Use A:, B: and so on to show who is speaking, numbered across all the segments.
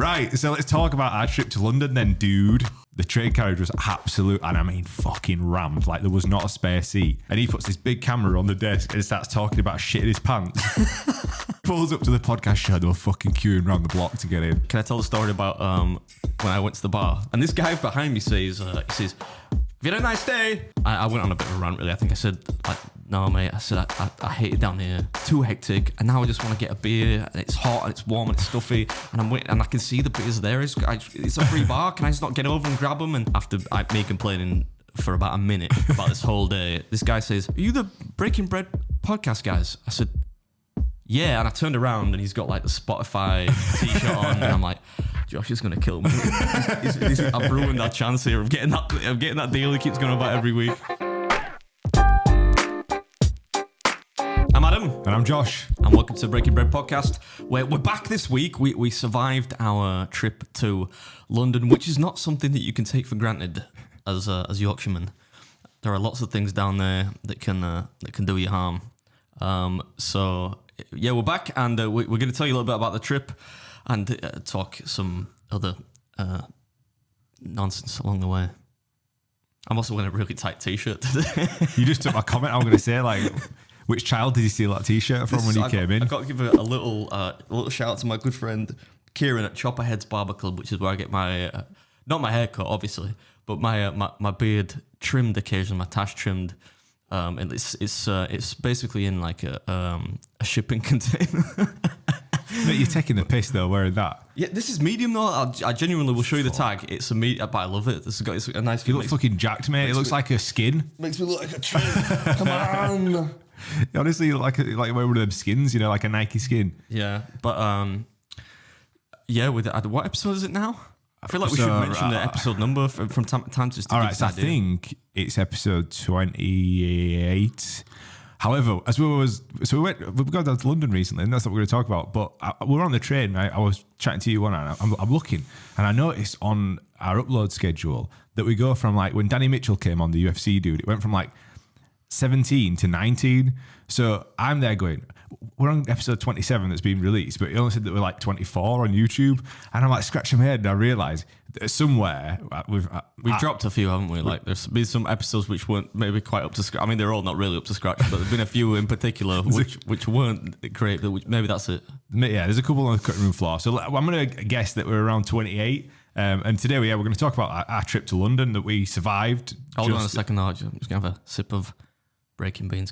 A: Right, so let's talk about our trip to London then, dude. The train carriage was absolute, and I mean fucking rammed. Like, there was not a spare seat. And he puts this big camera on the desk and starts talking about shit in his pants. Pulls up to the podcast show, they were fucking queuing around the block to get in.
B: Can I tell the story about when I went to the bar? And this guy behind me says, "Have you had a nice day?" I went on a bit of a rant, really. I think I said, like, no, mate. I said, I hate it down here. It's too hectic. And now I just want to get a beer. And it's hot and it's warm and it's stuffy. And I'm waiting, and I can see the beers there. It's a free bar. Can I just not get over and grab them? And after me complaining for about a minute about this whole day, this guy says, "Are you the Breaking Bread podcast guys?" I said, "Yeah." And I turned around and he's got like the Spotify t-shirt on. And I'm like, Josh is going to kill me. I've ruined our chance here of getting that deal he keeps going about every week. I'm Adam.
A: And I'm Josh.
B: And welcome to Breaking Bread Podcast. We're back this week. We survived our trip to London, which is not something that you can take for granted as Yorkshiremen. There are lots of things down there that can do you harm. So yeah, we're back, and we're going to tell you a little bit about the trip and talk some other nonsense along the way. I'm also wearing a really tight t-shirt today.
A: You just took my comment. I'm going to say, like, which child did you steal that t-shirt from when you came in?
B: I've got to give a little shout out to my good friend Kieran at Chopperhead's Barber Club, which is where I get my not my haircut, obviously, but my beard trimmed occasionally, my tash trimmed. And it's basically in like a shipping container.
A: Mate, you're taking the piss though, wearing that.
B: Yeah, this is medium though. I genuinely will show you the tag. It's a medium, but I love it. It's a nice.
A: You look fucking jacked, mate. It looks like a skin.
B: Makes me look like a trim. Come on.
A: Honestly, you look like wearing one of them skins, like a Nike skin.
B: Yeah, but yeah. With what episode is it now? I feel like we should mention the episode number from time to time. Just to
A: all right, so I think it's episode 28. However, we got down to London recently, and that's what we're going to talk about. But we were on the train. I was chatting to you one night. I'm looking, and I noticed on our upload schedule that we go from, like, when Danny Mitchell came on, the UFC dude, it went from like 17 to 19. So I'm there going, we're on episode 27 that's been released, but it only said that we're like 24 on YouTube. And I'm like scratching my head, and I realise that somewhere we've
B: dropped a few, haven't we? Like, there's been some episodes which weren't maybe quite up to scratch. I mean, they're all not really up to scratch, but there's been a few in particular which weren't great. Maybe that's it.
A: Yeah, there's a couple on the cutting room floor. So I'm going to guess that we're around 28. And today we're going to talk about our trip to London that we survived.
B: Hold on a second, though. I'm just going to have a sip of Breaking Beans.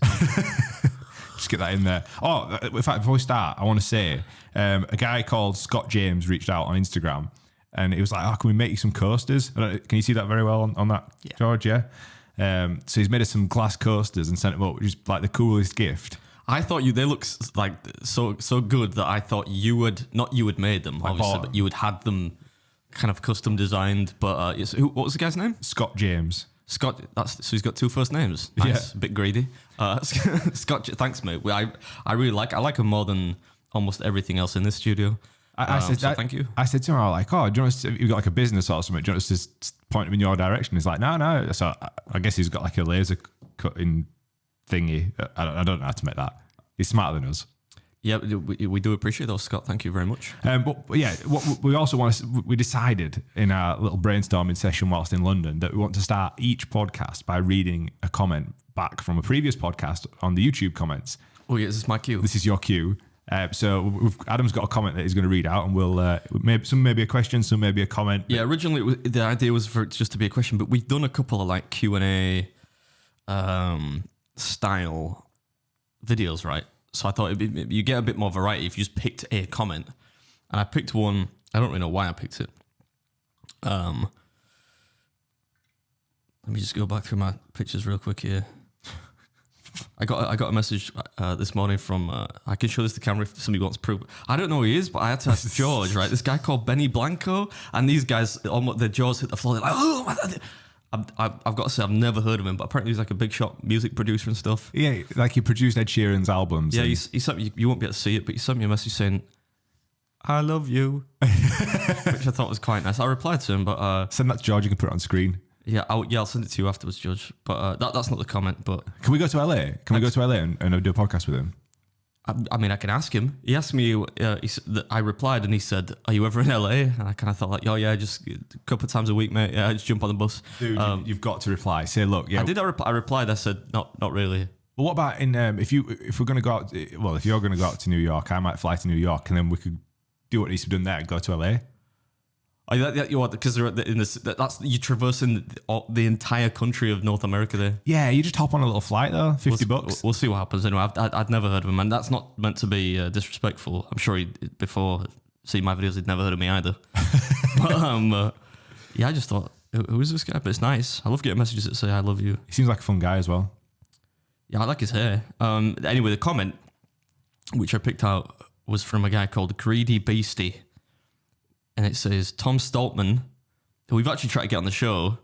A: Just get that in there. Oh, in fact, before we start, I want to say a guy called Scott James reached out on Instagram, and he was like, "Oh, can we make you some coasters?" Can you see that very well on that, yeah. George? Yeah. So he's made us some glass coasters and sent them up, which is like the coolest gift.
B: I thought they look like so good that I thought you had made them, obviously, but you had had them kind of custom designed. But what was the guy's name?
A: Scott James.
B: Scott, so he's got two first names. Nice, yeah. A bit greedy. Scott, thanks, mate. I really like him more than almost everything else in this studio.
A: I said, thank you. I said to him, I was like, "Oh, do you want us to, you've got like a business or something? Do you want us to point him in your direction?" He's like, "No." So I guess he's got like a laser cutting thingy. I don't know how to make that. He's smarter than us.
B: Yeah, we do appreciate those, Scott. Thank you very much.
A: But yeah, what we also we decided in our little brainstorming session whilst in London that we want to start each podcast by reading a comment back from a previous podcast on the YouTube comments.
B: Oh yeah, this is my cue.
A: This is your cue. So Adam's got a comment that he's going to read out, and we'll maybe a question, some maybe a comment.
B: Yeah, originally the idea was for it just to be a question, but we've done a couple of like Q&A style videos, right? So I thought you get a bit more variety if you just picked a comment. And I picked one. I don't really know why I picked it. Let me just go back through my pictures real quick here. I got a message this morning from, I can show this to the camera if somebody wants proof. I don't know who he is, but I had to ask George, right? This guy called Benny Blanco. And these guys, almost their jaws hit the floor. They're like, oh, my God. I've got to say, I've never heard of him, but apparently he's like a big shot music producer and stuff.
A: Yeah, like he produced Ed Sheeran's albums.
B: Yeah, he sent me, you won't be able to see it, but he sent me a message saying, "I love you," which I thought was quite nice. I replied to him, but...
A: send that to George, you can put it on screen.
B: Yeah, I'll send it to you afterwards, Judge. But that's not the comment, but...
A: Can we go to LA? Can we go to LA and do a podcast with him?
B: I mean, I can ask him. He asked me. I replied, and he said, "Are you ever in LA?" And I kind of thought like, "Oh yeah, just a couple of times a week, mate. Yeah, I just jump on the bus."
A: Dude, you've got to reply. Say, look, yeah.
B: I did. I replied. I said, "Not really."
A: Well, what about if we're going to go out? Well, if you're going to go out to New York, I might fly to New York, and then we could do what needs to be done there and go to LA.
B: Oh, because they're in this. You're traversing the entire country of North America there.
A: Yeah, you just hop on a little flight though, $50.
B: We'll see what happens. Anyway, I'd never heard of him, and that's not meant to be disrespectful. I'm sure before seeing my videos, he'd never heard of me either. But yeah, I just thought, who is this guy? But it's nice. I love getting messages that say I love you.
A: He seems like a fun guy as well.
B: Yeah, I like his hair. Anyway, the comment which I picked out was from a guy called Greedy Beastie. And it says, Tom Stoltman, who we've actually tried to get on the show,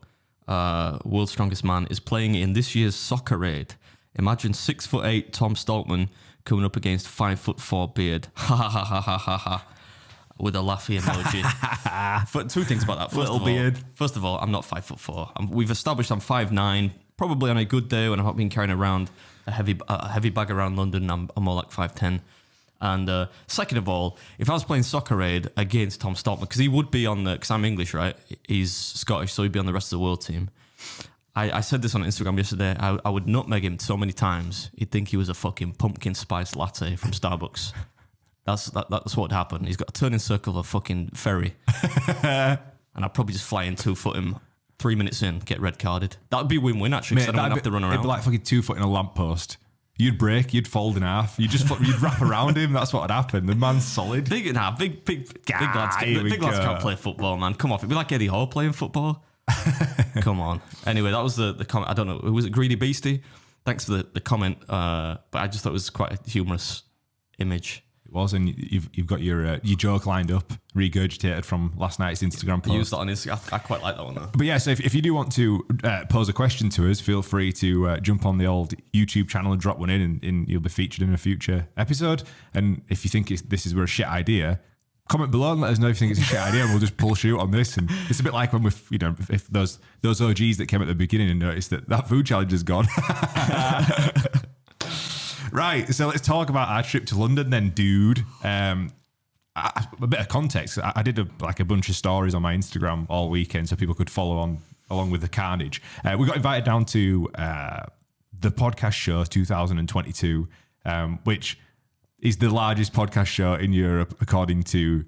B: World's Strongest Man, is playing in this year's Soccer Raid. Imagine 6'8" Tom Stoltman coming up against 5'4" Beard. Ha ha ha ha ha ha ha. With a laughy emoji. Two things about that. First of all, I'm not 5'4". We've established I'm 5'9". Probably on a good day when I've not been carrying around a heavy bag around London, I'm more like 5'10". And second of all, if I was playing Soccer Raid against Tom Stoltman, because he would be on the, because I'm English, right? He's Scottish, so he'd be on the rest of the world team. I said this on Instagram yesterday. I would nutmeg him so many times, he'd think he was a fucking pumpkin spice latte from Starbucks. That's what would happen. He's got a turning circle of a fucking ferry. And I'd probably just fly in 2-foot him 3 minutes in, get red carded. That would be win-win, actually, because I don't have to run around.
A: It'd be like fucking 2 foot in a lamppost. You'd break, you'd fold in half, you'd wrap around him. That's what would happen. The man's solid.
B: Big lads can't play football, man. Come off. It'd be like Eddie Hall playing football. Come on. Anyway, that was the comment. I don't know. Was it Greedy Beastie? Thanks for the comment. But I just thought it was quite a humorous image.
A: It was, and you've got your joke lined up, regurgitated from last night's Instagram post.
B: I used that on Instagram. I quite like that one though.
A: But yeah, so if you do want to pose a question to us, feel free to jump on the old YouTube channel and drop one in, and you'll be featured in a future episode. And if you think this is a shit idea, comment below and let us know if you think it's a shit idea, and we'll just pull shoot on this. And it's a bit like when if those OGs that came at the beginning and noticed that food challenge is gone. Right, so let's talk about our trip to London then, dude. A bit of context. I did a bunch of stories on my Instagram all weekend so people could follow along with the carnage. We got invited down to the podcast show 2022, which is the largest podcast show in Europe according to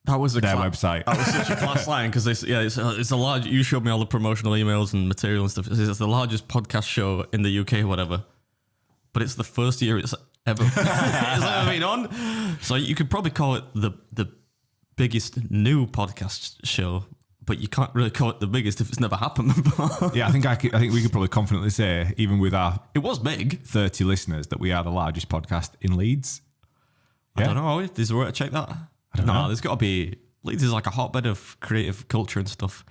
A: their website.
B: That was such a class line because it's a large. You showed me all the promotional emails and material and stuff. It's the largest podcast show in the UK, whatever. But it's the first year it's ever been on. So you could probably call it the biggest new podcast show, but you can't really call it the biggest if it's never happened before.
A: Yeah, I think we could probably confidently say, even with our
B: it was big
A: 30 listeners, that we are the largest podcast in Leeds.
B: Yeah. I don't know. Is there a way to check that?
A: I don't know.
B: There's got to be. Leeds is like a hotbed of creative culture and stuff.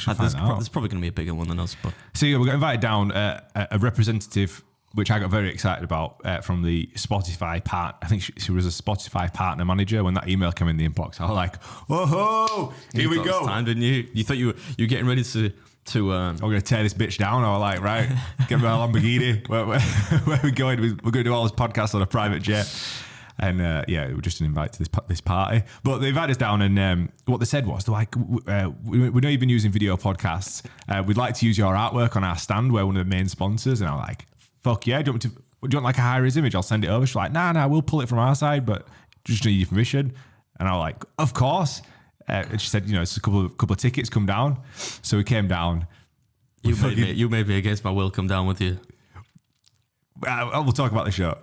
B: There's probably going to be a bigger one than us. But
A: so yeah, we got invited down a representative, which I got very excited about, from the Spotify part. I think she was a Spotify partner manager. When that email came in the inbox, I was like, "Whoa, here we go!"
B: Time, didn't you? You thought you were getting ready to.
A: I'm going to tear this bitch down. I was like, right, get me a Lamborghini. Where are we going? We're going to do all this podcast on a private jet. And yeah, it was just an invite to this party. But they invited us down, and what they said was, they're like, we're not even using video podcasts. We'd like to use your artwork on our stand. We're one of the main sponsors. And I'm like, fuck yeah, do you want like a high-res image? I'll send it over. She's like, nah, we'll pull it from our side, but just need your permission. And I was like, of course. And she said, it's a couple of tickets, come down. So we came down.
B: You made me against my will come down with you.
A: We'll talk about the show.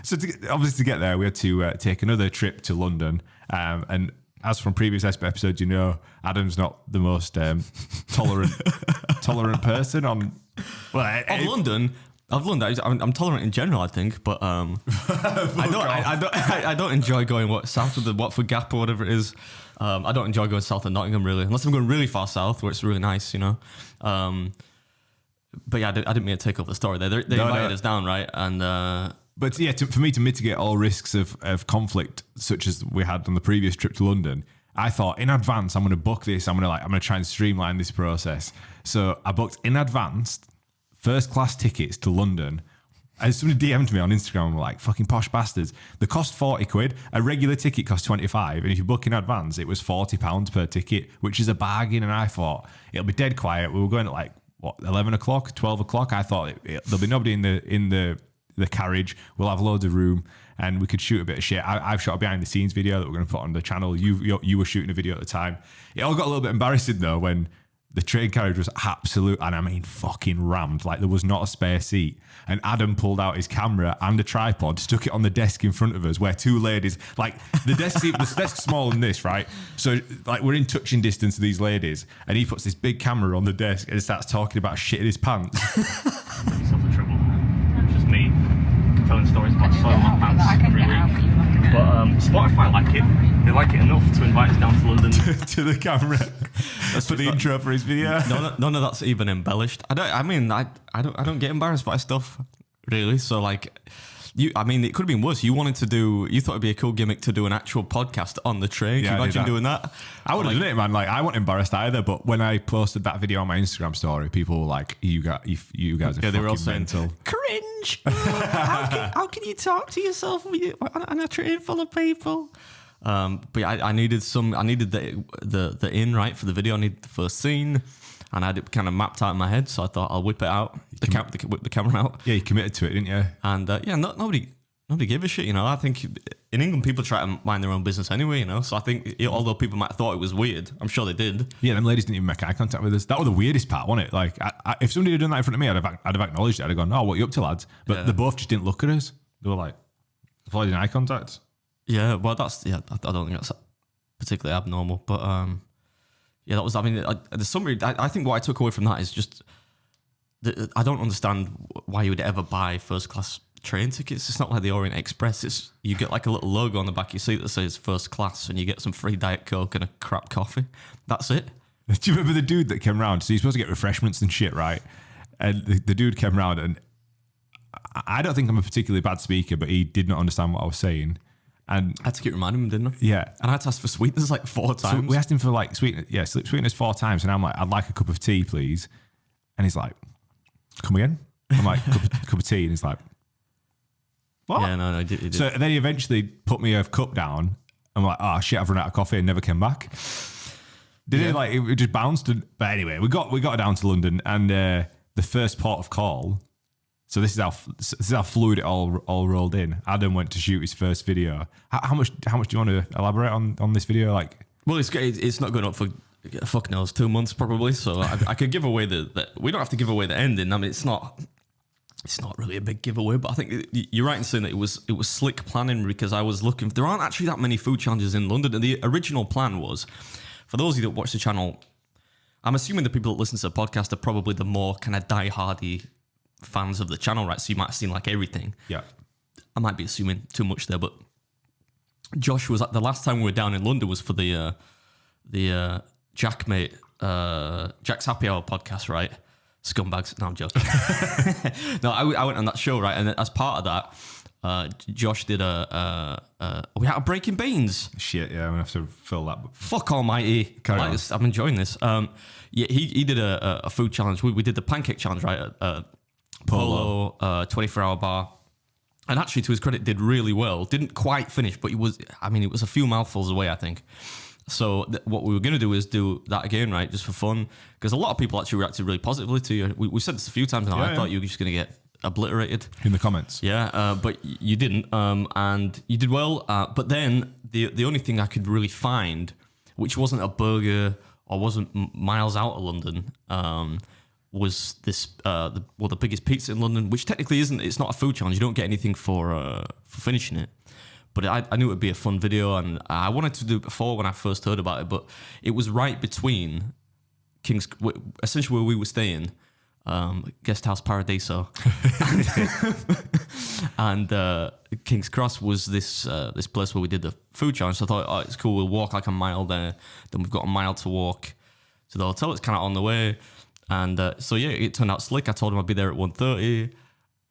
A: So obviously to get there, we had to take another trip to London. And as from previous episodes, Adam's not the most tolerant person on. Well,
B: London. I'm tolerant in general, I think, but I don't enjoy going south of the Watford Gap or whatever it is. I don't enjoy going south of Nottingham really, unless I'm going really far south where it's really nice, But yeah, I didn't mean to take over the story there. They invited us down, right? And
A: but yeah, for me to mitigate all risks of conflict, such as we had on the previous trip to London, I thought in advance I'm going to book this. I'm going to try and streamline this process. So I booked in advance first class tickets to London And somebody DM'd me on Instagram and were like, fucking posh bastards. They cost 40 quid. A regular ticket cost 25. And if you book in advance, it was £40 per ticket, which is a bargain. And I thought, it'll be dead quiet. We were going at like, 11 o'clock, 12 o'clock. I thought there'll be nobody in the carriage. We'll have loads of room and we could shoot a bit of shit. I've shot a behind the scenes video that we're going to put on the channel. You were shooting a video at the time. It all got a little bit embarrassing though when the train carriage was absolute, and I mean fucking rammed. Like there was not a spare seat. And Adam pulled out his camera and a tripod, stuck it on the desk in front of us where two ladies, like the desk's smaller than this, right? So like we're in touching distance of these ladies and he puts this big camera on the desk and starts talking about shit in his pants.
B: Yourself in trouble. It's just me telling stories about soil in my pants every week. But Spotify like it. They like it enough to invite us down to London.
A: To the camera. That's for the intro for his video.
B: None of that's even embellished. I don't get embarrassed by stuff really. So like, it could have been worse. You thought it'd be a cool gimmick to do an actual podcast on the train. Can you imagine doing that?
A: I would have done it, man. Like I wasn't embarrassed either. But when I posted that video on my Instagram story, people were like, "You guys are
B: they were all
A: fucking
B: saying,
A: mental."
B: Cringe. How can you talk to yourself on a train full of people? But yeah, I needed the in right for the video. I needed the first scene, and I had it kind of mapped out in my head. So I thought I'll whip it out, whip the camera out.
A: Yeah, you committed to it, didn't you?
B: And nobody gave a shit. You know, I think in England people try to mind their own business anyway. You know, so I think although people might have thought it was weird, I'm sure they did.
A: Yeah, them ladies didn't even make eye contact with us. That was the weirdest part, wasn't it? Like, if somebody had done that in front of me, I'd have acknowledged it. I'd have gone, "Oh, what are you up to, lads?" But they both just didn't look at us. They were like, avoiding eye contact.
B: Yeah, well, I don't think that's particularly abnormal, but that was. I mean, the summary. I think what I took away from that is just I don't understand why you would ever buy first class train tickets. It's not like the Orient Express. You get like a little logo on the back of your seat that says first class, and you get some free Diet Coke and a crap coffee. That's it.
A: Do you remember the dude that came round? So you're supposed to get refreshments and shit, right? And the dude came round, and I don't think I'm a particularly bad speaker, but he did not understand what I was saying. And
B: I had to keep reminding him, didn't I?
A: Yeah.
B: And I had to ask for sweeteners like 4 times.
A: So we asked him for like sweeteners 4 times. And I'm like, "I'd like a cup of tea, please." And he's like, "Come again?" I'm like, cup of tea. And he's like, "What?"
B: Yeah, no, he did.
A: So then he eventually put me a cup down. I'm like, "Oh shit, I've run out of coffee," and never came back. It just bounced. But anyway, we got down to London, and the first port of call. So this is how fluid it all rolled in. Adam went to shoot his first video. How much do you want to elaborate on this video? Like,
B: well, it's not going up for fuck knows 2 months probably. So I could give away the we don't have to give away the ending. I mean, it's not really a big giveaway, but I think you're right in saying that it was slick planning because I was looking. There aren't actually that many food challenges in London, and the original plan was for those of you that watch the channel. I'm assuming the people that listen to the podcast are probably the more kind of die-hardy fans of the channel, right? So you might have seen like everything.
A: Yeah. I
B: might be assuming too much there, but Josh was the last time we were down in London was for the Jack's Happy Hour podcast, right? Scumbags. No, I'm joking. No, I went on that show, right? And as part of that, Josh did we had a Breaking Beans.
A: Shit, yeah, I'm gonna have to fill that.
B: Fuck almighty. I'm enjoying this. Yeah, he did a food challenge. We did the pancake challenge, right? Polo 24-hour bar. And actually, to his credit, did really well. Didn't quite finish, but it was a few mouthfuls away, I think. So what we were going to do is do that again, right? Just for fun. Because a lot of people actually reacted really positively to you. We said this a few times now. I thought you were just going to get obliterated.
A: In the comments.
B: Yeah, but you didn't. And you did well. But then the only thing I could really find, which wasn't a burger or wasn't miles out of London, was this the biggest pizza in London, which technically isn't. It's not a food challenge. You don't get anything for finishing it. But I knew it would be a fun video, and I wanted to do it before when I first heard about it. But it was right between essentially where we were staying, Guest House Paradiso, and King's Cross was this place where we did the food challenge. So I thought, oh, it's cool. We'll walk like a mile there. Then we've got a mile to walk to the hotel. It's kind of on the way. And so, yeah, it turned out slick. I told him I'd be there at 1:30.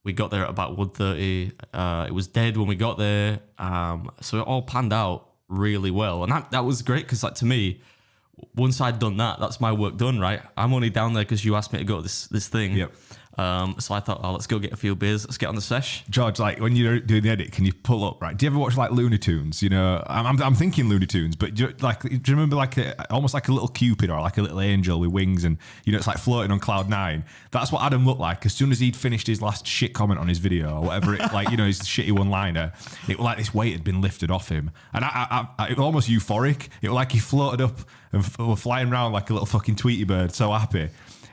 B: We got there at about 1:30. It was dead when we got there. So it all panned out really well. And that was great because, like, to me, once I'd done that, that's my work done, right? I'm only down there because you asked me to go to this thing.
A: Yep.
B: So I thought, oh, let's go get a few beers. Let's get on the sesh.
A: George, like when you're doing the edit, can you pull up, right? Do you ever watch like Looney Tunes? You know, I'm thinking Looney Tunes, but do you remember like almost like a little Cupid or like a little angel with wings and, you know, it's like floating on cloud nine. That's what Adam looked like as soon as he'd finished his last shit comment on his video or whatever, it, like, you know, his shitty one-liner. It was like this weight had been lifted off him. And it was almost euphoric. It was like he floated up and were flying around like a little fucking Tweety bird, so happy.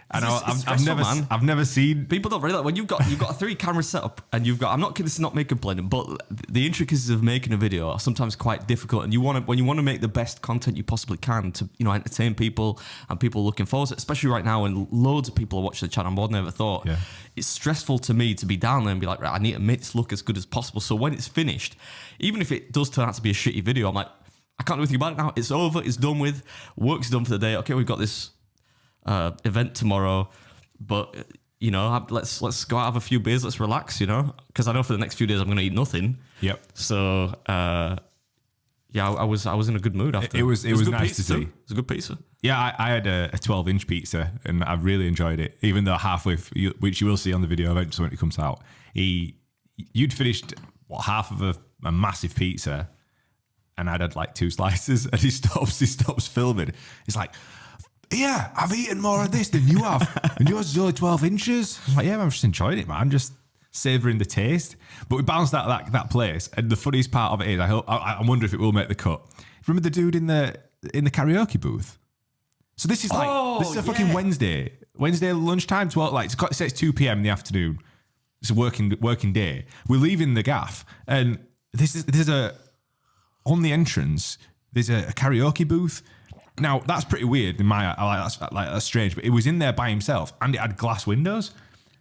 A: And I've never seen
B: people don't realize when you've got a 3-camera setup and you've got. I'm not kidding. This is not me complaining, but the intricacies of making a video are sometimes quite difficult. And when you want to make the best content you possibly can to, you know, entertain people and people looking forward to it, especially right now when loads of people are watching the channel more than I ever thought. Yeah. It's stressful to me to be down there and be like, right, I need to make this look as good as possible. So when it's finished, even if it does turn out to be a shitty video, I'm like, I can't do anything about it now. It's over. It's done with. Work's done for the day. Okay, we've got this event tomorrow, but you know, let's go out, have a few beers, let's relax, you know, because I know for the next few days I'm going to eat nothing.
A: Yep.
B: So yeah, I was in a good mood after.
A: It was nice to see.
B: It was a good pizza.
A: Yeah, I had a 12-inch pizza and I really enjoyed it. Even though halfway, which you will see on the video eventually when it comes out, you'd finished half of a massive pizza, and I'd had like 2 slices, and he stops filming. It's like, yeah, I've eaten more of this than you have, and yours is only 12 inches. I'm like, yeah, I'm just enjoying it, man. Just savouring the taste. But we bounced out that place, and the funniest part of it is, I wonder if it will make the cut. Remember the dude in the karaoke booth? So this is like this is a fucking Wednesday lunchtime, 12. Like it says 2 p.m. in the afternoon. It's a working day. We're leaving the gaff, and there's on the entrance. There's a karaoke booth. Now that's pretty weird in my eye. That's strange, but it was in there by himself and it had glass windows.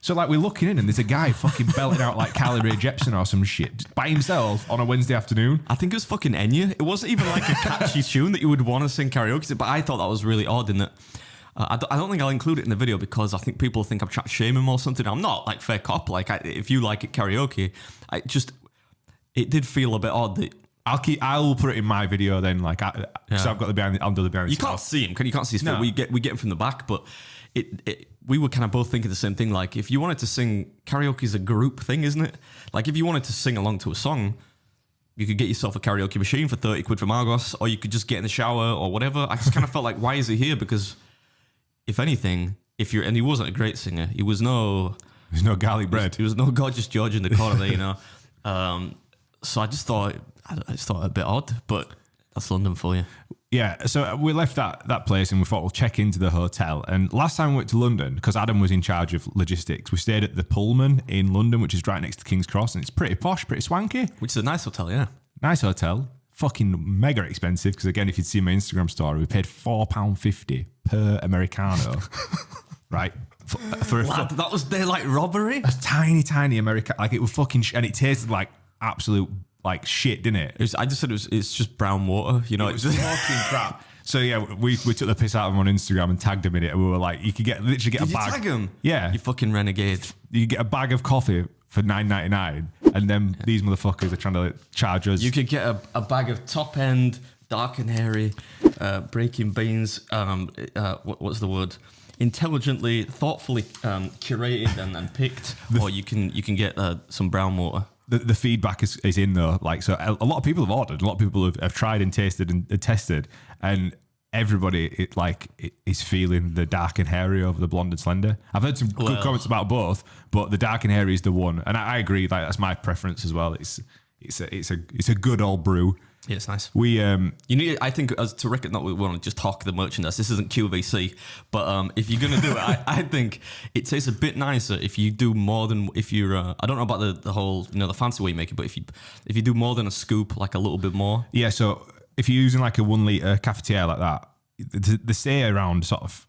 A: So like we're looking in and there's a guy fucking belting out like Carly Rae Jepsen or some shit by himself on a Wednesday afternoon.
B: I think it was fucking Enya. It wasn't even like a catchy tune that you would want to sing karaoke to, but I thought that was really odd in that. I don't think I'll include it in the video because I think people think I'm trying to shame him or something. I'm not like fair cop. Like if you like it karaoke, it did feel a bit odd that. I'll put it in my video then, like, so I've got the behind. I'll do the behind. You can't see him. You can't see his face. We get him from the back, but we were kind of both thinking the same thing. Like, if you wanted to sing, karaoke is a group thing, isn't it? Like, if you wanted to sing along to a song, you could get yourself a karaoke machine for 30 quid from Argos, or you could just get in the shower or whatever. I just kind of felt like, why is he here? Because if anything, and he wasn't a great singer. He was no
A: garlic bread.
B: He was no gorgeous George in the corner there, you know. So I just thought it a bit odd, but that's London for you.
A: Yeah, so we left that place and we thought we'll check into the hotel. And last time we went to London, because Adam was in charge of logistics, we stayed at the Pullman in London, which is right next to King's Cross, and it's pretty posh, pretty swanky.
B: Which is a nice hotel, yeah.
A: Nice hotel. Fucking mega expensive, because again, if you'd seen my Instagram story, we paid £4.50 per Americano, right?
B: Lad, that was their like robbery?
A: A tiny Americano. Like it was fucking, and it tasted like absolute like shit, didn't it?
B: I just said it's just brown water, you know.
A: It was fucking crap. So yeah, we took the piss out of him on Instagram and tagged him in it, and we were like, you could literally get a bag.
B: Did you tag him?
A: Yeah,
B: you fucking renegade.
A: You get a bag of coffee for $9.99, and then these motherfuckers are trying to charge us.
B: You could get a bag of top end, dark and hairy, breaking beans. What's the word? Intelligently, thoughtfully curated and picked, or you can get some brown water.
A: The feedback is in though, like, so a lot of people have ordered, a lot of people have tried and tasted and tested, and everybody is feeling the dark and hairy over the blonde and slender. I've heard some good comments about both, but the dark and hairy is the one, and I agree. Like that's my preference as well. It's a good old brew.
B: Yeah, it's nice.
A: We
B: you need. I think as to reckon, not we want to just talk the merchandise. This isn't QVC, but if you're gonna do it, I think it tastes a bit nicer if you do more than if you're. I don't know about the whole the fancy way you make it, but if you do more than a scoop, like a little bit more.
A: Yeah. So if you're using like a 1 litre cafetiere like that, they say around sort of.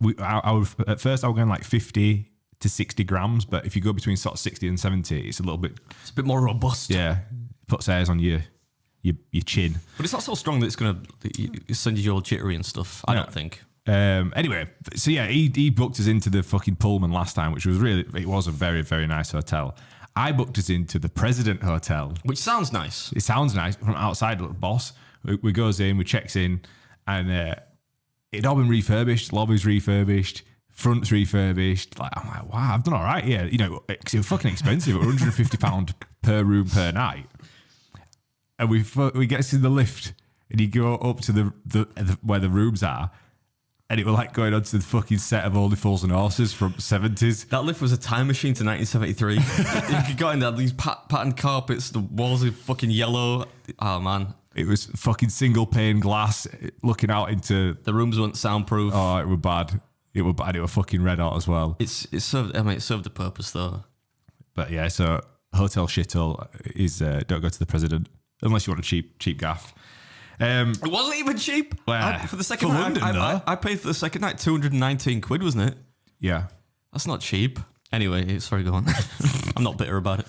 A: At first I was going like 50 to 60 grams, but if you go between sort of 60 and 70, it's a little bit.
B: It's a bit more robust.
A: Yeah, puts airs on your chin.
B: But it's not so strong that it's going to send you all jittery and stuff, I don't think.
A: Anyway, so yeah, he booked us into the fucking Pullman last time, which was it was a very, very nice hotel. I booked us into the President Hotel.
B: Which sounds nice.
A: It sounds nice. From outside, look, boss. We goes in, we checks in, and it'd all been refurbished, lobby's refurbished, Front's refurbished. Like, I'm like, wow, I've done all right here. You know, because it was fucking expensive. It was £150 per room per night. And we get to the lift, and you go up to the where the rooms are, and it was like going onto the fucking set of Only Fools and Horses from 70s.
B: That lift was a time machine to 1973. You got in there, these patterned carpets, the walls are fucking yellow. Oh, man.
A: It was fucking single pane glass looking out into...
B: The rooms weren't soundproof.
A: Oh, it was bad. It was bad. It was fucking red hot as well.
B: It served a purpose, though.
A: But yeah, so hotel shithole is don't go to the president unless you want a cheap gaff.
B: It wasn't even cheap. For the second night,
A: London,
B: I paid for the second night 219 quid, wasn't it?
A: Yeah.
B: That's not cheap. Anyway, sorry, go on. I'm not bitter about it.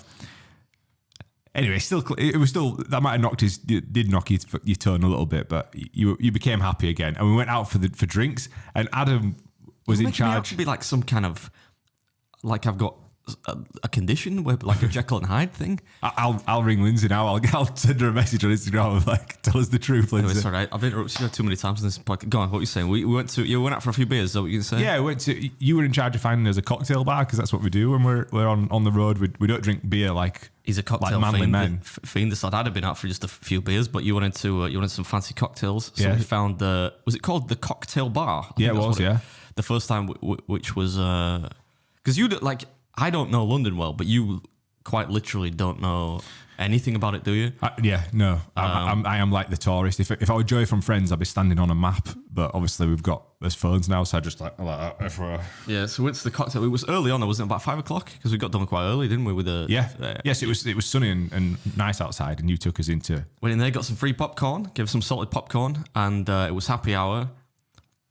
A: Anyway, that might have did knock your tone a little bit, but you became happy again, and we went out for drinks, and Adam was in charge.
B: It should be like some kind of, like I've got a condition where like a Jekyll and Hyde thing.
A: I'll ring Lindsay now. I'll send her a message on Instagram of like, tell us the truth, Lindsay.
B: Anyway, sorry, I've interrupted you too many times in this podcast. Go on, what are you saying? We went out for a few beers. Is that what you can say?
A: Yeah, you were in charge of finding us a cocktail bar because that's what we do when we're on the road. We don't drink beer like
B: he's a cocktail
A: like manly men.
B: Fiend. This lad I'd have been out for just a few beers, but you wanted some fancy cocktails. So
A: yeah.
B: we found was it called the Cocktail Bar? I
A: Yeah, it was. Yeah,
B: the first time, which was because you like. I don't know London well, but you quite literally don't know anything about it, do you?
A: No. I am like the tourist. If I were Joey from Friends, I'd be standing on a map. But obviously, there's phones now, so I just like that.
B: Yeah. So it's the cocktail. It was early on. Wasn't it about 5 o'clock? Because we got done quite early, didn't we? With the
A: yes, it was sunny and nice outside, and you took us into.
B: Went in there, got some free popcorn, gave us some salted popcorn, and it was happy hour.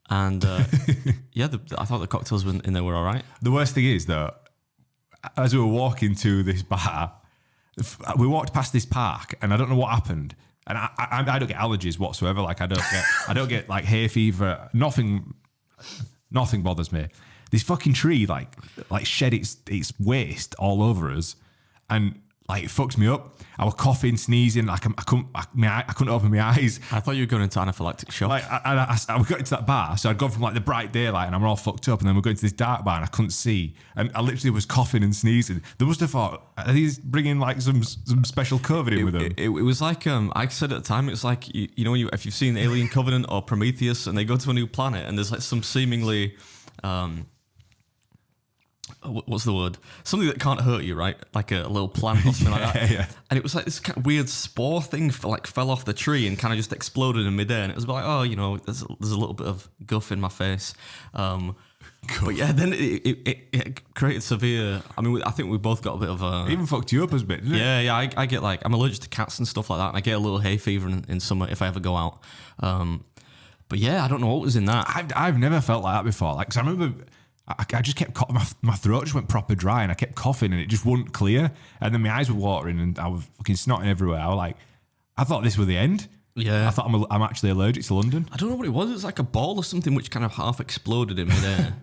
B: And I thought the cocktails in there were all right.
A: The worst thing is though, as we were walking to this bar, we walked past this park, and I don't know what happened. And I don't get allergies whatsoever. Like I don't get like hay fever. Nothing bothers me. This fucking tree like shed its waste all over us, and like it fucks me up. I was coughing, sneezing, like I couldn't open my eyes.
B: I thought you were going into anaphylactic shock.
A: Like I got into that bar, so I'd gone from like the bright daylight and I'm all fucked up, and then we're going to this dark bar and I couldn't see, and I literally was coughing and sneezing. They must have thought, are these bringing like some special COVID in with them?
B: It was like I said at the time, it's like you know if you've seen Alien Covenant or Prometheus and they go to a new planet and there's like some seemingly what's the word? Something that can't hurt you, right? Like a little plant or something like that. Yeah. And it was like this kind of weird spore thing fell off the tree and kind of just exploded in midair. And it was like, oh, you know, there's a little bit of guff in my face. But yeah, then it created severe. I mean, I think we both got a bit of a.
A: It even fucked you up a bit, didn't it?
B: Yeah. I get like I'm allergic to cats and stuff like that, and I get a little hay fever in summer if I ever go out. But yeah, I don't know what was in that.
A: I've never felt like that before. Like, 'cause I remember. I just kept my throat just went proper dry, and I kept coughing, and it just wouldn't clear. And then my eyes were watering, and I was fucking snotting everywhere. I was like, I thought this was the end.
B: Yeah,
A: I thought I'm actually allergic to London.
B: I don't know what it was. It was like a ball or something which kind of half exploded in midair.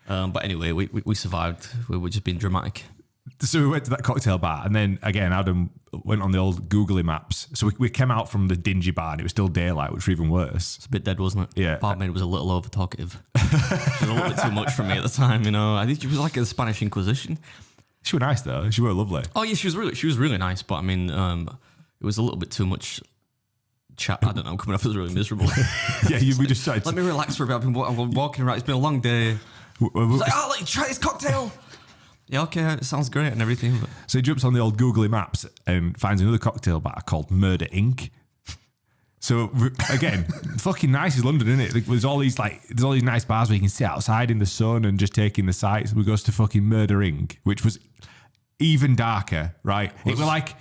B: But anyway, we survived. We were just being dramatic.
A: So we went to that cocktail bar, and then again, Adam went on the old googly maps. So we came out from the dingy bar, and it was still daylight, which was even worse.
B: It's a bit dead, wasn't it?
A: Yeah.
B: Barmaid was a little over talkative. She was a little bit too much for me at the time, you know. I think she was like a Spanish Inquisition.
A: She was nice though. She was lovely.
B: Oh yeah, she was really nice. But I mean, it was a little bit too much chat. I don't know. Coming off as really miserable.
A: Yeah, we just tried.
B: Let me relax for a bit. I've been walking around. It's been a long day. Like, let you try this cocktail. Yeah, okay, it sounds great and everything. But.
A: So he jumps on the old googly maps and finds another cocktail bar called Murder Inc. So again, fucking nice is London, isn't it? There's all these nice bars where you can sit outside in the sun and just take in the sights. We goes to fucking Murder Inc., which was even darker, right? It was like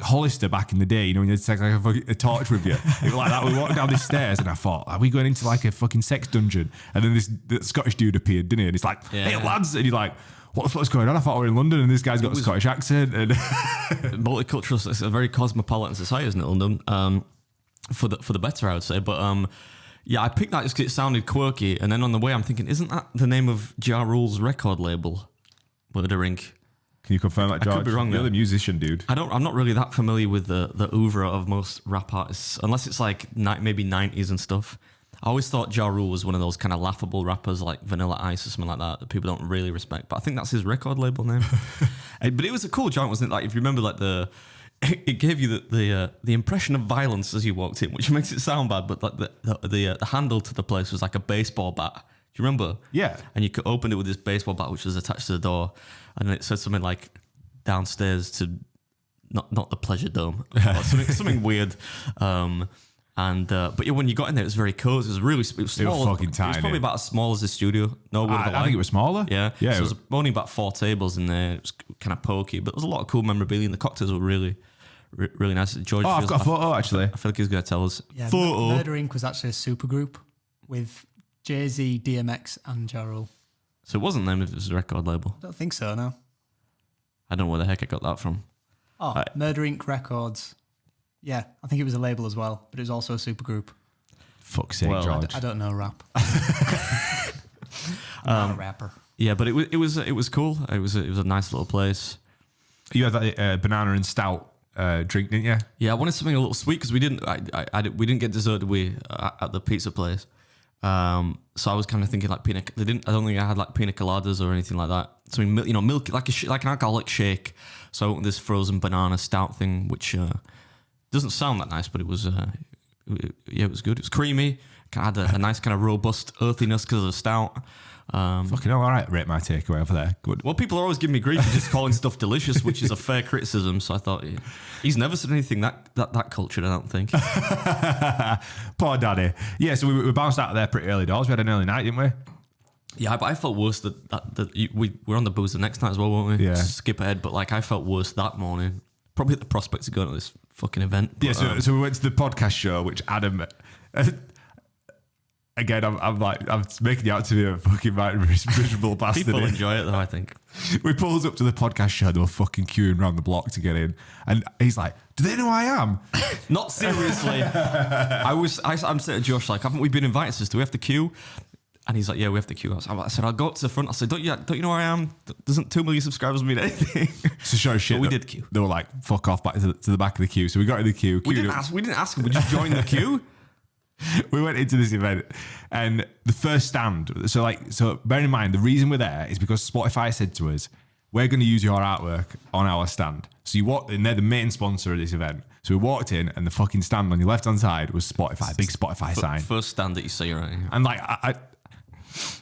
A: Hollister back in the day, you know, when you take like a torch with you. It was like that. We walked down these stairs and I thought, are we going into like a fucking sex dungeon? And then the Scottish dude appeared, didn't he? And he's like, hey lads, and you're like, what the fuck's going on? I thought we were in London, and this guy's got a Scottish accent. And
B: multicultural, it's a very cosmopolitan society, isn't it, London? For the better, I would say. But yeah, I picked that just because it sounded quirky. And then on the way, I'm thinking, isn't that the name of Ja Rule's record label? Murder Inc.
A: Can you confirm that, George?
B: I could be wrong.
A: You're the musician, dude.
B: I'm not really that familiar with the oeuvre of most rap artists, unless it's like maybe 90s and stuff. I always thought Ja Rule was one of those kind of laughable rappers like Vanilla Ice or something like that people don't really respect. But I think that's his record label name. But it was a cool joint, wasn't it? Like if you remember, like it gave you the impression of violence as you walked in, which makes it sound bad. But like the handle to the place was like a baseball bat. Do you remember?
A: Yeah.
B: And you could open it with this baseball bat, which was attached to the door, and it said something like downstairs to not the Pleasure Dome, or something weird. But yeah, when you got in there, it was very cozy. It was small.
A: It was fucking tiny.
B: It was probably about as small as the studio.
A: I think it was smaller.
B: Yeah.
A: Yeah.
B: So there was only about 4 tables in there. It was kind of pokey, but there was a lot of cool memorabilia, and the cocktails were really, really nice. George,
A: I've got a photo actually.
B: I feel like he's going to tell us.
C: Yeah,
B: Photo.
C: Murder Inc. was actually a supergroup with Jay-Z, DMX, and Ja Rule.
B: So it wasn't them if it was a record label.
C: I don't think so, no.
B: I don't know where the heck I got that from.
C: Oh, Murder Inc. Records. Yeah, I think it was a label as well, but it was also a supergroup.
A: Fuck's sake, George.
C: I don't know rap. I'm not a rapper.
B: Yeah, but it was cool. It was a nice little place.
A: You had that banana and stout drink, didn't you?
B: Yeah, I wanted something a little sweet because we didn't get dessert at the pizza place. So I was kind of thinking like I don't think I had like pina coladas or anything like that. So milk like an alcoholic shake. So I went with this frozen banana stout thing, which doesn't sound that nice, but it was it was good. It was creamy. Kind of had a nice kind of robust earthiness because of the stout.
A: Fucking hell, all right. Rate my takeaway over there. Good.
B: Well, people are always giving me grief for just calling stuff delicious, which is a fair criticism. So I thought he's never said anything that cultured, I don't think.
A: Poor daddy. Yeah, so we bounced out of there pretty early doors. We had an early night, didn't we?
B: Yeah, but I felt worse we were on the booze the next night as well, weren't we?
A: Yeah.
B: Skip ahead, but like I felt worse that morning. Probably at the prospect of going to this fucking event. But,
A: Yeah, so we went to the podcast show, which Adam... Again, I'm making you out to be a fucking miserable bastard.
B: people enjoy it though, I think.
A: We pulled up to the podcast show, they were fucking queuing around the block to get in. And he's like, do they know who I am?
B: Not seriously. I'm saying to Josh, like, haven't we been invited? Says, do we have to queue? And he's like, yeah, we have to queue. I said, I'll go up to the front. I said, don't you know who I am? Doesn't 2 million subscribers mean anything?
A: So show shit.
B: But we did queue.
A: They were like, fuck off back to the back of the queue. So we got in the queue.
B: We didn't ask him. We just joined the queue.
A: We went into this event and the first stand. So bear in mind, the reason we're there is because Spotify said to us, we're going to use your artwork on our stand. So you walked in, they're the main sponsor of this event. So we walked in and the fucking stand on your left-hand side was Spotify, big Spotify sign.
B: First stand that you see, right?
A: And like, I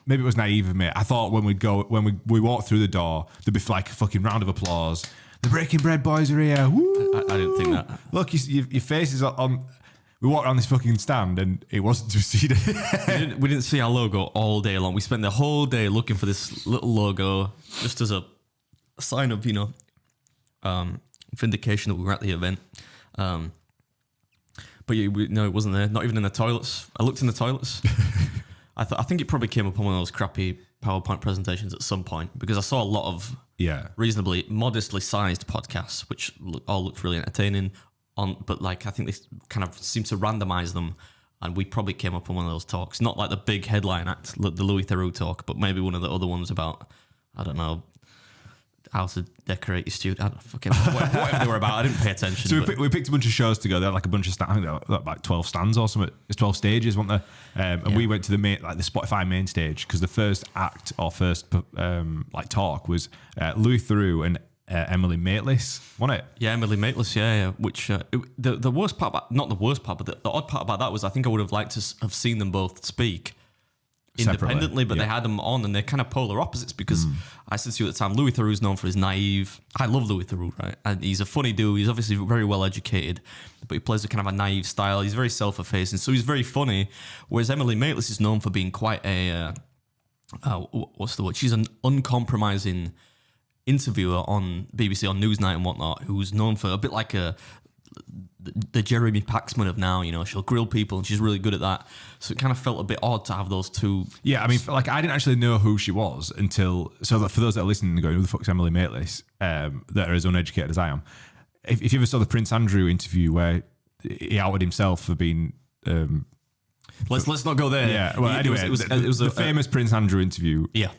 A: maybe it was naive of me. I thought when we walked through the door, there'd be like a fucking round of applause. The Breaking Bread boys are here. Woo!
B: I didn't think that.
A: Look, your face is on. We walked around this fucking stand and it wasn't to see it.
B: We didn't see our logo all day long. We spent the whole day looking for this little logo just as a sign of, vindication that we were at the event. But yeah, no, it wasn't there. Not even in the toilets. I looked in the toilets. I think it probably came up on one of those crappy PowerPoint presentations at some point because I saw a lot of reasonably modestly sized podcasts, which all looked really entertaining. But like I think they kind of seem to randomize them, and we probably came up on one of those talks, not like the big headline act, the Louis Theroux talk, but maybe one of the other ones about, I don't know, how to decorate your studio. I don't fucking whatever they were about. I didn't pay attention.
A: So we picked a bunch of shows to go. They had like a bunch of stands. I think they had like 12 stands or something. It's 12 stages, weren't there? And we went to the main, like the Spotify main stage because the first act or first like talk was Louis Theroux and Emily Maitlis, wasn't it?
B: Yeah, Emily Maitlis, yeah. Which the worst part about, not the worst part, but the odd part about that was I think I would have liked to have seen them both speak independently, but they had them on and they're kind of polar opposites because I said to you at the time, Louis Theroux is known for his naive. I love Louis Theroux, right? And he's a funny dude. He's obviously very well educated, but he plays a kind of a naive style. He's very self-effacing, so he's very funny. Whereas Emily Maitlis is known for being quite a what's the word? She's an uncompromising interviewer on BBC on Newsnight and whatnot, who's known for a bit like the Jeremy Paxman of now, she'll grill people and she's really good at that. So it kind of felt a bit odd to have those two.
A: Yeah, I mean, like I didn't actually know who she was until, so that for those that are listening and going, who the fuck's Emily Maitlis, that are as uneducated as I am. If you ever saw the Prince Andrew interview where he outed himself for being...
B: Let's not go there.
A: Yeah, well, anyway, it was the famous Prince Andrew interview.
B: Yeah.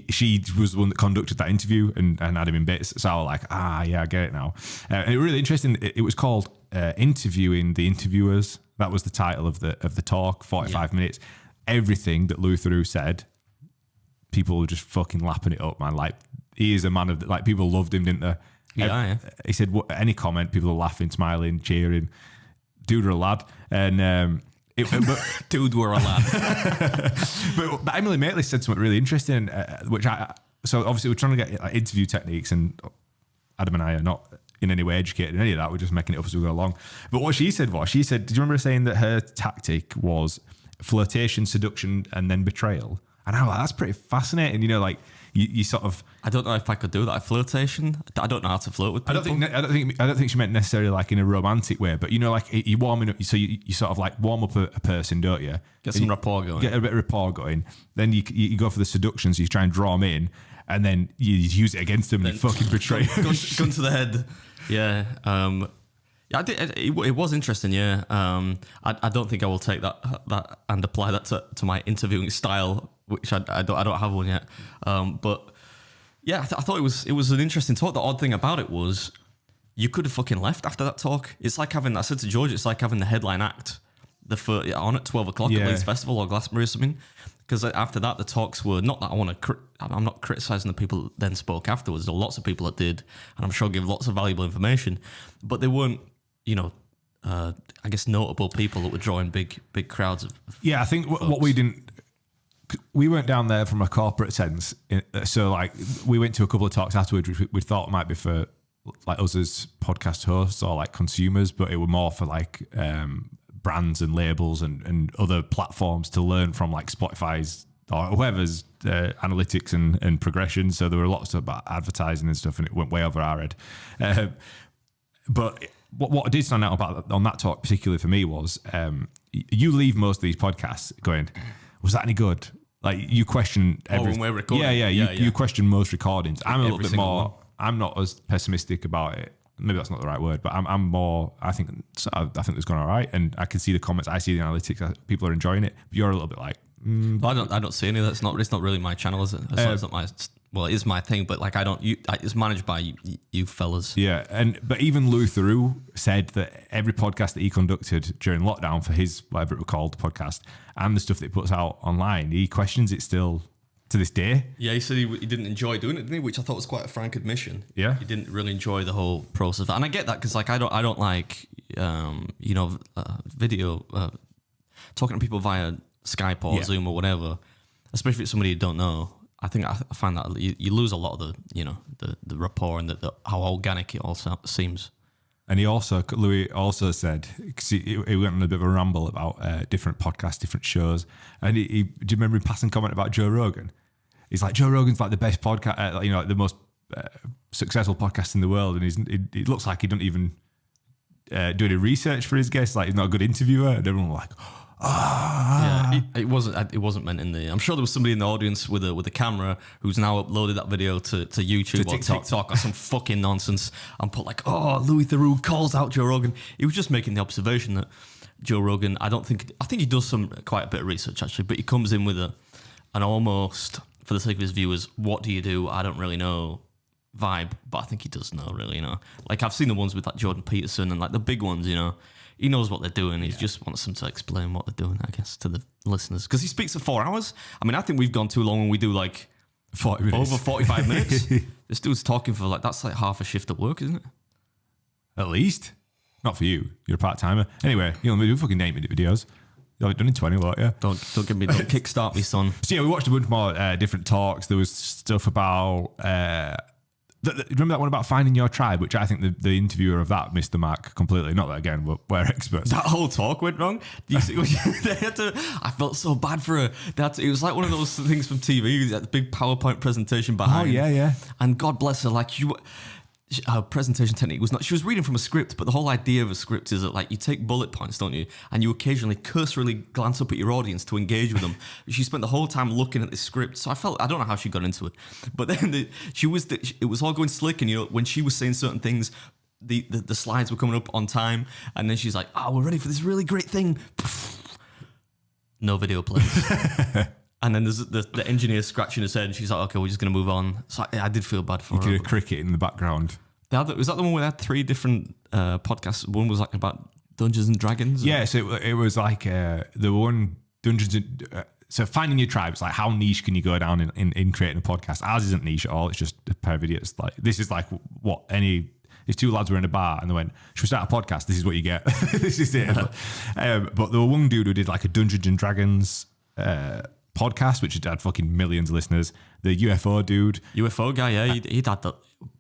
A: She was the one that conducted that interview and had him in bits. So I was like, yeah, I get it now. And it was really interesting. It was called Interviewing the Interviewers. That was the title of the talk, 45 minutes. Everything that Theroux said, people were just fucking lapping it up, man. Like, he is a man of, like, people loved him, didn't they?
B: Yeah.
A: He said, any comment, people are laughing, smiling, cheering. Dude were a lad. And,
B: Dude, we're a lad.
A: but Emily Maitlis said something really interesting, so obviously we're trying to get like, interview techniques, and Adam and I are not in any way educated in any of that. We're just making it up as we go along. But what she said, did you remember her saying that her tactic was flirtation, seduction, and then betrayal? And I'm like, that's pretty fascinating. You know, like you sort of.
B: I don't know if I could do that. Flirtation. I don't know how to flirt with people.
A: I don't think she meant necessarily like in a romantic way, but you know, like you warming up. So you sort of like warm up a person, don't you?
B: Get some rapport going.
A: Get a bit of rapport going. Then you go for the seduction. So you try and draw them in, and then you use it against them. And you fucking betray.
B: Gun to the head. Yeah. Yeah, it was interesting. Yeah. I don't think I will take that and apply that to my interviewing style, which I don't have one yet. But yeah, I thought it was an interesting talk. The odd thing about it was you could have fucking left after that talk. It's like having, I said to George, it's like having the headline act on at 12 o'clock at Leeds Festival or Glastonbury or something. Because after that, the talks were not that I'm not criticising the people that then spoke afterwards. There were lots of people that did, and I'm sure give lots of valuable information, but they weren't, you know, I guess notable people that were drawing big crowds of.
A: Yeah, I think what we weren't down there from a corporate sense. So like we went to a couple of talks afterwards, which we thought might be for like us as podcast hosts or like consumers, but it were more for like brands and labels and other platforms to learn from, like Spotify's or whoever's analytics and progression. So there were lots about advertising and stuff, and it went way over our head. But what did stand out about on that talk, particularly for me, was you leave most of these podcasts going, was that any good? Like you question
B: when we're recording.
A: Yeah. You question most recordings. I'm a little bit more. One. I'm not as pessimistic about it. Maybe that's not the right word, but I'm more. I think it's gone all right, and I can see the comments. I see the analytics. People are enjoying it. But you're a little bit like.
B: I don't see any of that. It's not really my channel, is it? It's not my. Well, it is my thing, but like it's managed by you fellas.
A: Yeah, but even Theroux said that every podcast that he conducted during lockdown for his, whatever it was called, podcast, and the stuff that he puts out online, he questions it still to this day.
B: Yeah, he said he didn't enjoy doing it, didn't he? Which I thought was quite a frank admission.
A: Yeah,
B: he didn't really enjoy the whole process, and I get that because like I don't like video talking to people via Skype or Zoom or whatever, especially if it's somebody you don't know. I think I find that you lose a lot of the rapport and how organic it all seems.
A: And Louis also said, because he went on a bit of a ramble about different podcasts, different shows, and do you remember him passing comment about Joe Rogan? He's like, Joe Rogan's like the best podcast, like the most successful podcast in the world, and it looks like he don't even do any research for his guests, like he's not a good interviewer, and everyone was like,
B: yeah, it wasn't meant in the. I'm sure there was somebody in the audience with a camera who's now uploaded that video to YouTube or TikTok or some fucking nonsense and put like, Louis Theroux calls out Joe Rogan. He was just making the observation that Joe Rogan. I think he does quite a bit of research actually, but he comes in with an almost, for the sake of his viewers, what do you do? I don't really know vibe, but I think he does know really. Like I've seen the ones with like Jordan Peterson and like the big ones. He knows what they're doing. He just wants them to explain what they're doing, I guess, to the listeners. Because he speaks for 4 hours. I mean, I think we've gone too long when we do like
A: 40 minutes.
B: Over 45 minutes. This dude's talking for that's like half a shift at work, isn't it?
A: At least. Not for you. You're a part-timer. Anyway, do fucking 8-minute videos. You'll have it done in 20, won't you?
B: Don't kickstart me, son.
A: So yeah, we watched a bunch more different talks. There was stuff about... remember that one about finding your tribe, which I think the interviewer of that missed the mark completely. Not that, again, we're experts.
B: That whole talk went wrong. Do you see, I felt so bad for her. It was like one of those things from TV, that big PowerPoint presentation behind.
A: Oh, yeah.
B: And God bless her, like her presentation technique was not, she was reading from a script, but the whole idea of a script is that like you take bullet points, don't you? And you occasionally cursorily glance up at your audience to engage with them. She spent the whole time looking at this script. So I don't know how she got into it, but then it was all going slick. And when she was saying certain things, the slides were coming up on time. And then she's like, we're ready for this really great thing. No video plays. And then there's the engineer scratching his head, and she's like, "Okay, we're just going to move on." So I did feel bad for her.
A: You could hear cricket in the background.
B: Was that the one where they had 3 different podcasts? One was like about Dungeons and Dragons?
A: Yeah, so it was like the one Dungeons and... so finding your tribe, it's like how niche can you go down in creating a podcast? Ours isn't niche at all. It's just a pair of idiots. Like this is like what any... If two lads were in a bar and they went, should we start a podcast? This is what you get. This is it. But there was one dude who did like a Dungeons and Dragons podcast, which had fucking millions of listeners. The UFO dude.
B: UFO guy, yeah. He'd had the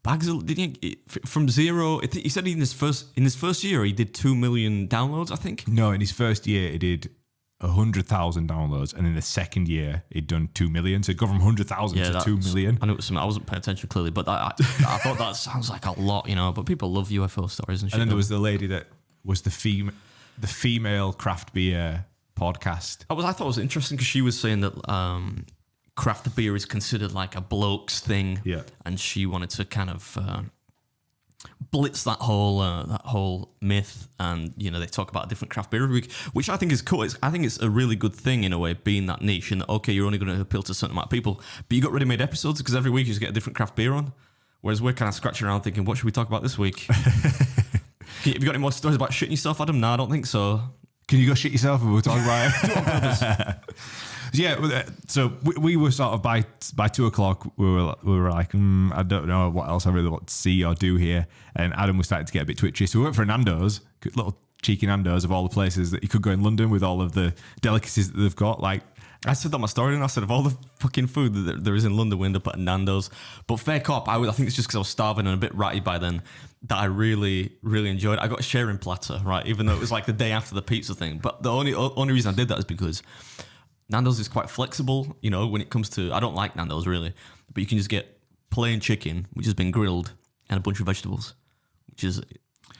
B: bags of... Didn't he? From zero... He said in his first year, he did 2 million downloads, I think.
A: No, in his first year, he did 100,000 downloads, and in the second year he'd done 2 million. So he'd gone from 100,000 to 2 million.
B: I knew it was something. I wasn't paying attention clearly, but I thought that sounds like a lot, you know. But people love UFO stories and shit.
A: And then there was the lady that was the female craft beer podcast.
B: I thought it was interesting because she was saying that craft beer is considered like a bloke's thing, and she wanted to kind of blitz that whole myth. And you know, they talk about a different craft beer every week, which I think is cool. I think it's a really good thing in a way, being that niche, and that, okay, you're only going to appeal to a certain amount of people, but you got ready-made episodes because every week you just get a different craft beer on. Whereas we're kind of scratching around thinking, what should we talk about this week? Have you got any more stories about shitting yourself, Adam? No, I don't think so.
A: Can you go shit yourself and we'll talk about it? Yeah, so we were sort of by 2 o'clock, we were like, I don't know what else I really want to see or do here. And Adam was starting to get a bit twitchy. So we went for a Nando's, little cheeky Nando's of all the places that you could go in London with all of the delicacies that they've got. Like,
B: I said that in my story, and I said of all the fucking food that there is in London, we end up at Nando's. But fair cop, I think it's just because I was starving and a bit ratty by then that I really, really enjoyed. I got a sharing platter, right? Even though it was like the day after the pizza thing. But the only reason I did that is because Nando's is quite flexible, you know, when it comes to... I don't like Nando's, really. But you can just get plain chicken, which has been grilled, and a bunch of vegetables, which is...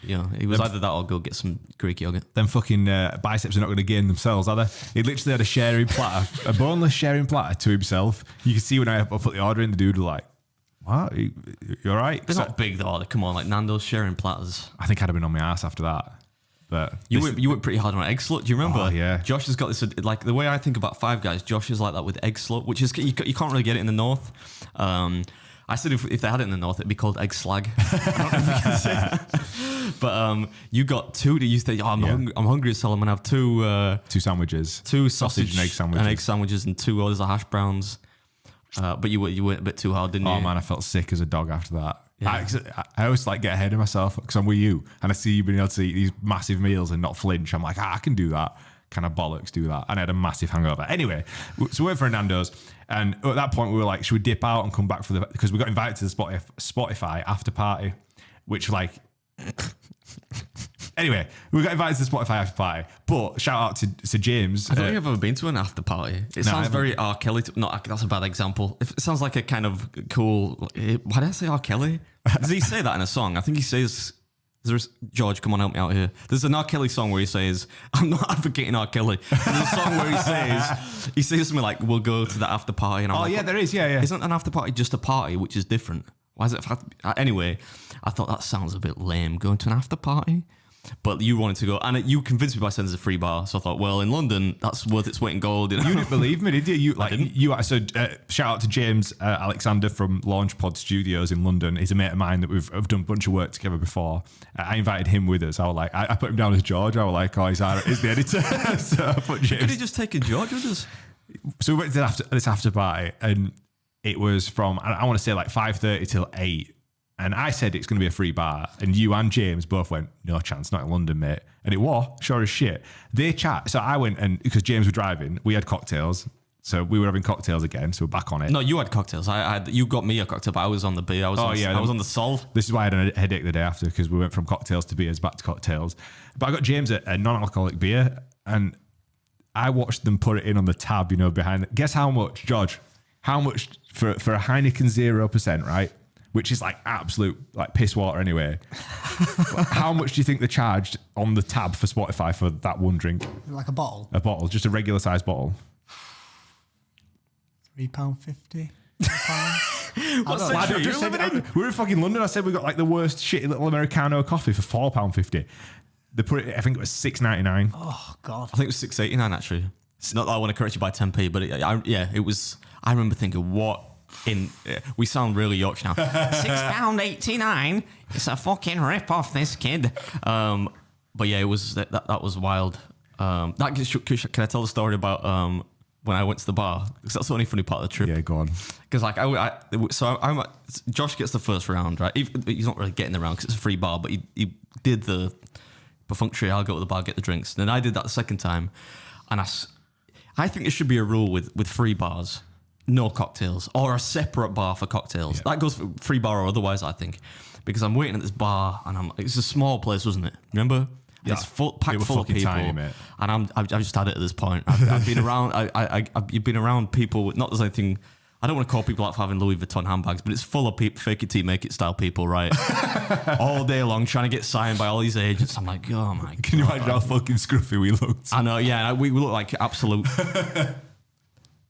B: You know, it was either that or go get some Greek yogurt.
A: Them fucking biceps are not going to gain themselves, are they? He literally had a sharing platter, a boneless sharing platter to himself. You can see when I put the order in, the dude was like, what? You all right?
B: They're not big though. Come on, like Nando's sharing platters.
A: I think I'd have been on my ass after that. But
B: you went pretty hard on egg slut. Do you remember?
A: Oh, yeah.
B: Josh has got this, like the way I think about Five Guys, Josh is like that with egg slut, which is, you can't really get it in the north. I said if they had it in the north, it'd be called egg slag. I don't know if you can say that. But you got two. You say, I'm hungry as hell. I'm going to have two
A: sandwiches.
B: Two sausage and egg sandwiches and 2 orders of hash browns. But you went a bit too hard, didn't you?
A: Oh, man, I felt sick as a dog after that. Yeah. I always like get ahead of myself because I'm with you and I see you being able to eat these massive meals and not flinch. I'm like, I can do that. Kind of bollocks, do that. And I had a massive hangover. Anyway, so we went for a Nando's, and at that point we were like, should we dip out and come back for because we got invited to the Spotify after party, which like anyway, we got invited to the Spotify after party. But shout out to James.
B: I don't think I've ever been to an after party. It sounds very R. Kelly. That's a bad example. It sounds like a kind of cool. Why did I say R. Kelly? Does he say that in a song? I think he says. George, come on, help me out here. There's an R. Kelly song where he says, I'm not advocating R. Kelly. There's a song where he says something like, we'll go to the after party. And I'm like,
A: there is, yeah.
B: Isn't an after party just a party, which is different? Why does it have to be? Anyway, I thought that sounds a bit lame, going to an after party. But you wanted to go, and you convinced me by saying there's a free bar. So I thought, well, in London, that's worth its weight in gold. You know?
A: You didn't believe me, did you? So shout out to James Alexander from Launchpod Studios in London. He's a mate of mine that we've done a bunch of work together before. I invited him with us. I was like, I put him down as George. I was like, oh, he's the editor. So I put James.
B: Could he just take a George with us?
A: So we went to this after party, and it was from I want to say like 5:30 till 8. And I said it's going to be a free bar, and you and James both went, no chance, not in London, mate. And it was, sure as shit. They chat. So I went, and because James was driving, we had cocktails. So we were having cocktails again, so we're back on it.
B: No, you had cocktails. You got me a cocktail, but I was on the beer. I was on the Sol.
A: This is why I had a headache the day after, because we went from cocktails to beers back to cocktails. But I got James a non-alcoholic beer, and I watched them put it in on the tab, behind it. Guess how much, George? How much for a Heineken 0%, right? Which is like absolute like piss water anyway. How much do you think they charged on the tab for Spotify for that one drink?
C: Like a bottle?
A: A bottle, just a regular sized bottle.
C: £3.50.
B: What's that?
A: We were in fucking London. I said we got like the worst shitty little Americano coffee for £4.50. They put it, I think it was $6.99.
C: Oh God.
B: I think it was $6.89 actually. It's not that I want to correct you by 10p, but it was. I remember thinking, what? We sound really Yorkshire now. £6.89. It's a fucking rip off, this kid. But yeah, it was that was wild. Can I tell the story about when I went to the bar? Because that's the only funny part of the trip.
A: Yeah, go on.
B: Because like I'm Josh gets the first round, right? He's not really getting the round because it's a free bar, but he did the perfunctory. I'll go to the bar, get the drinks. And then I did that the second time, and I think there should be a rule with free bars, no cocktails, or a separate bar for cocktails. Yeah. That goes for free bar or otherwise, I think, because I'm waiting at this bar and it's a small place, wasn't it? Remember? Yeah. It's packed full of people, tiny, mate. And I've just had it at this point. I've been around. You've been around people. Not there's anything. I don't want to call people out for having Louis Vuitton handbags, but it's full of fake it till you make it style people, right? All day long trying to get signed by all these agents. I'm like, oh my god!
A: Can you imagine how fucking scruffy we looked?
B: I know. Yeah, we look like absolute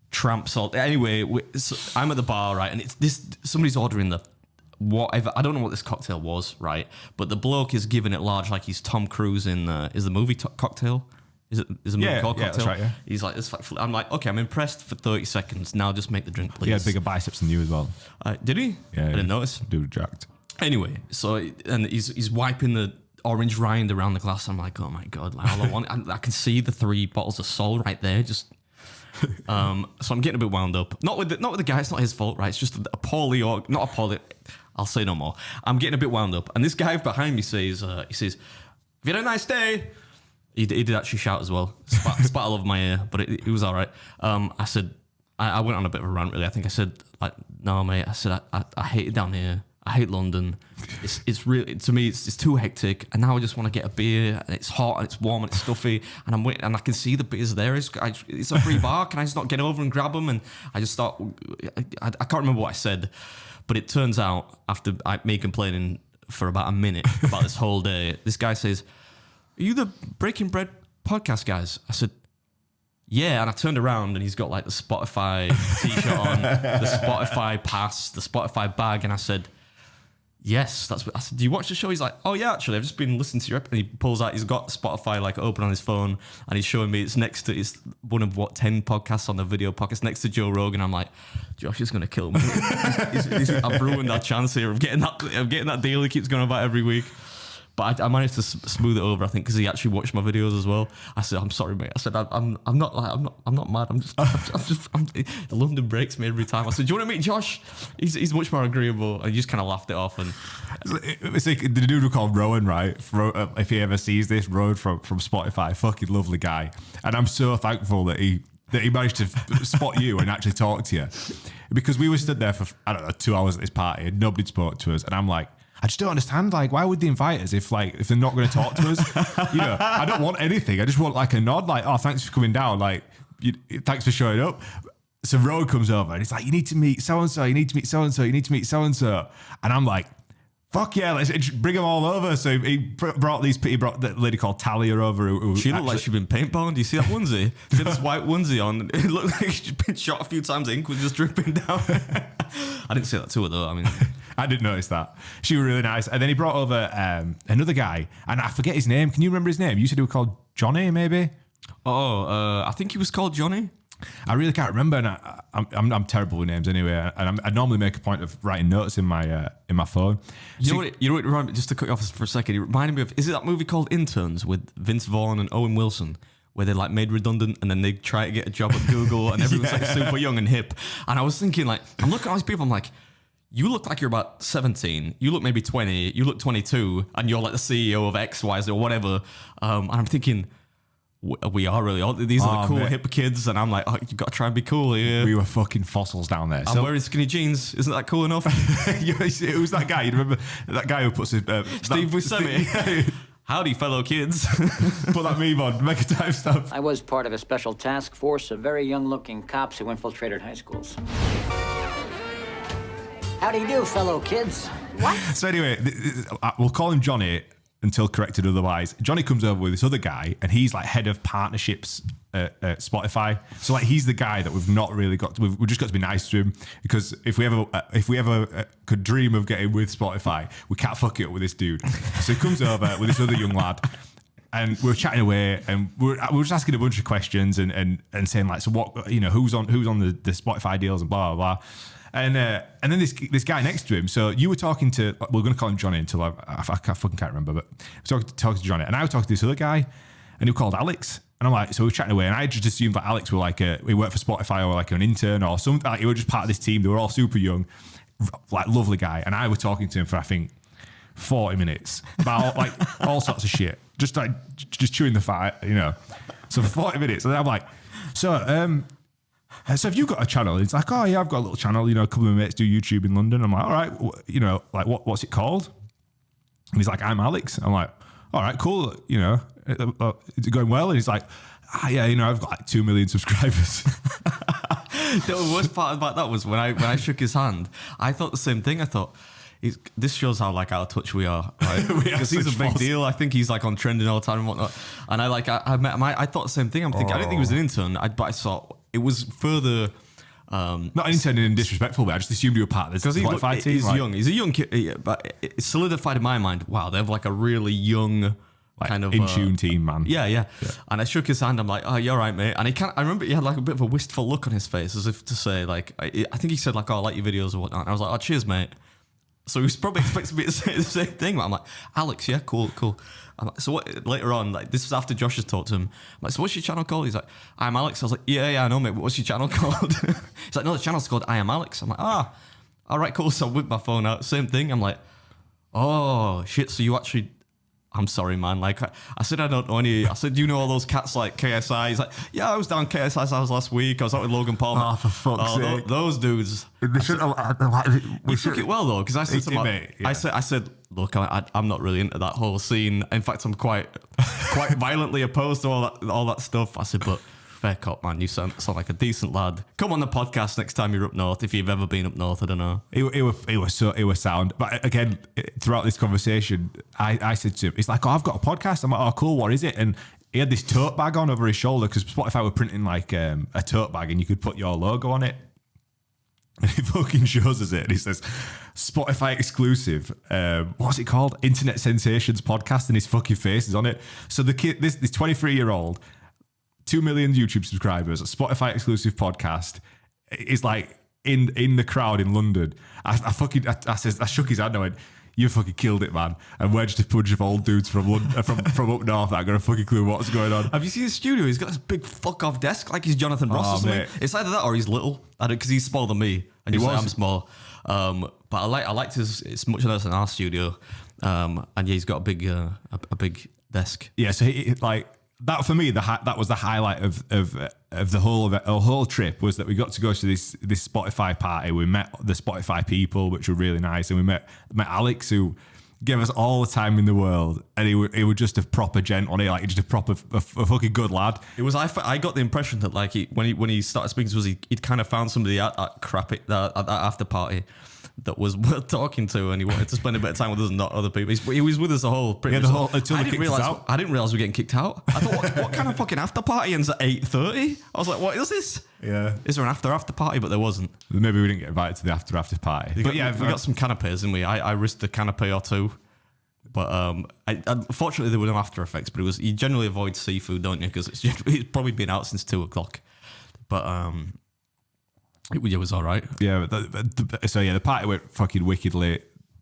B: tramps. Anyway, I'm at the bar, right, and it's this. Somebody's ordering the. Whatever, I don't know what this cocktail was, right? But the bloke is giving it large, like he's Tom Cruise in is the movie Cocktail? Is a movie called Cocktail? That's right, yeah. He's like this. I'm like, okay, I'm impressed for 30 seconds. Now just make the drink, please.
A: He had bigger biceps than you as well.
B: Did he?
A: Yeah,
B: I didn't notice.
A: Dude, jacked.
B: Anyway, so and he's wiping the orange rind around the glass. I'm like, oh my god, like all I want. I can see the 3 bottles of Sol right there, just. So I'm getting a bit wound up. Not with the guy. It's not his fault, right? It's just a poorly or not a poorly. I'll say no more. I'm getting a bit wound up, and this guy behind me says, "Have you had a nice day?" He did actually shout as well. Spat all over my ear, but it was all right. I said, I went on a bit of a rant. Really, I think I said like, "No, mate." I said, "I hate it down here. I hate London. It's really, to me, it's too hectic. And now I just want to get a beer, and it's hot and it's warm and it's stuffy, and I'm waiting, and I can see the beers there. It's a free bar. Can I just not get over and grab them?" And I just thought, I can't remember what I said. But it turns out, after me complaining for about a minute about this whole day, this guy says, "Are you the Breaking Bread podcast guys?" I said, "Yeah." And I turned around and he's got like the Spotify t-shirt on, the Spotify pass, the Spotify bag. And I said, "Yes, that's what I said. Do you watch the show?" He's like, "Oh yeah, actually, I've just been listening to your episode." And he pulls out, he's got Spotify like open on his phone, and he's showing me it's one of 10 podcasts on the video podcast next to Joe Rogan. I'm like, Josh is gonna kill me. I've ruined our chance here of getting that deal he keeps going about every week. But I managed to smooth it over, I think, because he actually watched my videos as well. I said, "I'm sorry, mate." I said, "I'm not mad. The London breaks me every time." I said, "Do you want to meet Josh? He's much more agreeable." And he just kind of laughed it off. And
A: it's like the dude we called Rowan, right? If he ever sees this, Rowan from Spotify, fucking lovely guy. And I'm so thankful that he managed to spot you and actually talk to you, because we were stood there for 2 hours at this party and nobody spoke to us. And I'm like, I just don't understand. Like, why would they invite us if they're not going to talk to us? I don't want anything. I just want like a nod, like, "Oh, thanks for coming down. Like, thanks for showing up." So Rowan comes over and he's like, "You need to meet so and so. You need to meet so and so. You need to meet so and so." And I'm like, "Fuck yeah, let's bring them all over." So he brought that lady called Talia over. Who
B: she looked like she'd been paintballing. Do you see that onesie? She had this white onesie on. It looked like she'd been shot a few times. Ink was just dripping down. I didn't say that to her though. I mean,
A: I didn't notice that. She was really nice. And then he brought over another guy, and I forget his name. Can you remember his name? You said he was called Johnny, maybe?
B: I think he was called Johnny.
A: I really can't remember, and I'm terrible with names anyway. And I normally make a point of writing notes in my phone.
B: You know what? Just to cut you off for a second, it reminded me of, is it that movie called Interns with Vince Vaughn and Owen Wilson, where they're like made redundant and then they try to get a job at Google and everyone's like super young and hip. And I was thinking, like, I'm looking at all these people, I'm like, you look like you're about 17, you look maybe 20, you look 22, and you're like the CEO of XYZ or whatever. And I'm thinking, we are really old. These are the cool, hip kids. And I'm like, oh, you've got to try and be cool here.
A: We were fucking fossils down there.
B: I'm wearing skinny jeans. Isn't that cool enough?
A: Who's that guy? You remember that guy who puts his...
B: Steve Buscemi. Howdy, fellow kids.
A: Put that meme on. Make a time stuff.
D: I was part of a special task force of very young-looking cops who infiltrated high schools. How do you do, fellow kids?
E: What?
A: So anyway, we'll call him Johnny until corrected otherwise. Johnny comes over with this other guy, and he's like head of partnerships at Spotify. So like he's the guy that we've not really got. We've just got to be nice to him, because if we ever could dream of getting with Spotify, we can't fuck it up with this dude. So he comes over with this other young lad. And we were chatting away, and we were just asking a bunch of questions and saying like, so what, who's on the Spotify deals and blah blah blah. And then this guy next to him. So you were talking to, we're going to call him Johnny until I fucking can't remember, but I was talking to Johnny, and I was talking to this other guy, and he called Alex. And I'm like, so we were chatting away, and I just assumed that Alex were like we worked for Spotify or like an intern or something. Like, he was just part of this team. They were all super young, like lovely guy. And I was talking to him for I think 40 minutes about like all sorts of shit, just chewing the fat, you know. So for 40 minutes, and I'm like, so have you got a channel? He's like, oh yeah, I've got a little channel. You know, a couple of my mates do YouTube in London. I'm like, all right, you know, like what's it called? And he's like, I'm Alex. I'm like, all right, cool. You know, is it going well? And he's like, yeah, you know, I've got like 2 million subscribers.
B: The worst part about that was when I shook his hand, I thought the same thing. I thought, this shows how like out of touch we are, right? Because he's a big deal. I think he's like on trending all the time and whatnot. And I met him. I thought the same thing. I'm thinking, I didn't think he was an intern, but I thought it was further.
A: Not an intern in a disrespectful way. I just assumed you were part of this.
B: Because he's young. He's a young kid, but it solidified in my mind. Wow, they have like a really young.
A: Like
B: kind of
A: in tune team, man.
B: Yeah. And I shook his hand. I'm like, oh, you're right, mate. And I remember he had like a bit of a wistful look on his face, as if to say, like, I think he said like, oh, I like your videos or whatnot. And I was like, oh, cheers, mate. So he was probably expecting me to say the same thing. But I'm like, Alex, yeah, cool. I'm like, so what? Later on, like this was after Josh has talked to him. I'm like, so what's your channel called? He's like, I am Alex. I was like, yeah, I know, mate. But what's your channel called? He's like, no, the channel's called I Am Alex. I'm like, all right, cool. So I whipped my phone out. Same thing. I'm like, oh shit. So you actually. I'm sorry, man. Like I said, I don't know any. I said, do you know all those cats like KSI? He's like, yeah, I was down KSI's house last week. I was out with Logan Paul.
A: Oh, for fuck's sake.
B: Those dudes.
A: We took
B: it well though, because I said, I said, look, I'm not really into that whole scene. In fact, I'm quite violently opposed to all that stuff. I said, but fair cop, man. You sound like a decent lad. Come on the podcast next time you're up north, if you've ever been up north. I don't know.
A: It was sound. But again, throughout this conversation, I said to him, it's like, oh, I've got a podcast. I'm like, oh, cool. What is it? And he had this tote bag on over his shoulder because Spotify were printing like a tote bag and you could put your logo on it. And he fucking shows us it. And he says, Spotify exclusive. What's it called? Internet Sensations podcast. And his fucking face is on it. So the kid, this 23-year-old, 2 million YouTube subscribers, a Spotify exclusive podcast, is like in the crowd in London. I shook his hand. I went, you fucking killed it, man. And we're just a bunch of old dudes from London, from up north that got a fucking clue what's going on.
B: Have you seen his studio? He's got this big fuck off desk like he's Jonathan Ross or something. Mate. It's either that or he's little. Because he's smaller than me, and you say I'm small. But I liked his. It's much less than our studio. And yeah, he's got a big desk.
A: Yeah, so he, like. That for me, that was the highlight of the whole trip, was that we got to go to this Spotify party. We met the Spotify people, which were really nice, and we met Alex, who gave us all the time in the world, and he was just a proper gent on it, like just a fucking good lad.
B: It was. I got the impression that like when he started speaking to us, he'd kind of found somebody at that after party that was worth talking to, and he wanted to spend a bit of time with us and not other people. He was with us the whole. I didn't realize we were getting kicked out. I thought, what kind of fucking after party ends at 8:30? I was like, what is this?
A: Yeah.
B: Is there an after party? But there wasn't.
A: Maybe we didn't get invited to the after party.
B: We got some canapes, didn't we? I risked a canapé or two. But unfortunately, there were no after effects. But you generally avoid seafood, don't you? Because it's probably been out since 2:00. But it was all right.
A: Yeah. The party went fucking wickedly.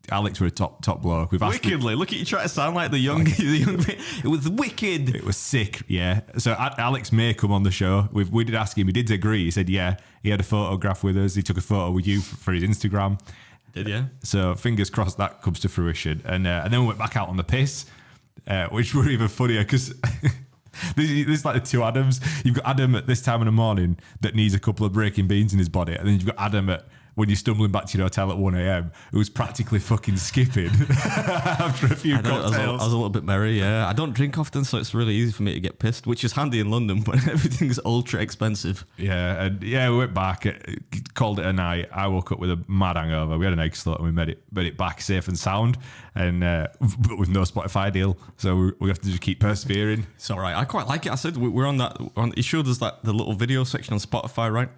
A: Alex were a top bloke.
B: Wickedly. Look at you trying to sound like the young. It was wicked.
A: It was sick. Yeah. So Alex may come on the show. We did ask him. He did agree. He said, yeah. He had a photograph with us. He took a photo with you for his Instagram.
B: Did yeah.
A: So fingers crossed that comes to fruition. And then we went back out on the piss, which were even funnier because there's like the two Adams. You've got Adam at this time in the morning that needs a couple of breaking beans in his body, and then you've got Adam at when you're stumbling back to your hotel at 1 a.m. who's practically fucking skipping after a few cocktails.
B: I was a little bit merry, yeah. I don't drink often, so it's really easy for me to get pissed, which is handy in London when everything's ultra expensive.
A: Yeah, and we went back, called it a night. I woke up with a mad hangover. We had an egg slut and we made it back safe and sound, and but with no Spotify deal. So we have to just keep persevering.
B: It's all right. I quite like it. I said we're on that. It showed us that the little video section on Spotify, right?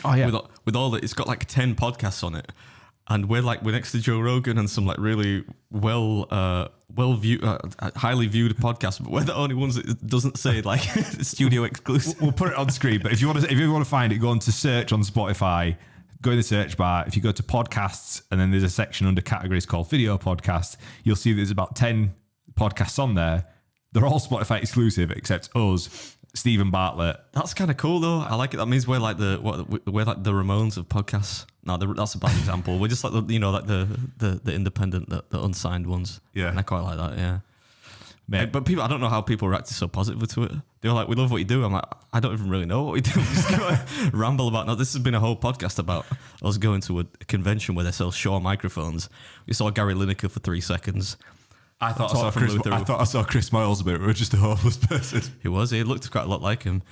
A: Oh yeah,
B: with all that, it's got like 10 podcasts on it, and we're next to Joe Rogan and some like really well viewed, highly viewed podcasts, but we're the only ones that doesn't say like studio exclusive.
A: We'll put it on screen, but if you want to find it, go on to search on Spotify. go in the search bar. If you go to podcasts, and then there's a section under categories called video podcasts, you'll see there's about 10 podcasts on there. They're all Spotify exclusive except us, Stephen Bartlett.
B: That's kind of cool though. I like it. That means we're like the Ramones of podcasts. No, that's a bad example. We're just like the independent, the unsigned ones.
A: Yeah.
B: And I quite like that. Yeah.
A: Mate.
B: But people, I don't know how people reacted so positive to it. They were like, "We love what you do." I'm like, I don't even really know what we do. I'm just gonna ramble about. No, this has been a whole podcast about us going to a convention where they sell Shure microphones. We saw Gary Lineker for 3 seconds.
A: I thought I saw Chris Miles, but we were just a hopeless person.
B: He was. He looked quite a lot like him.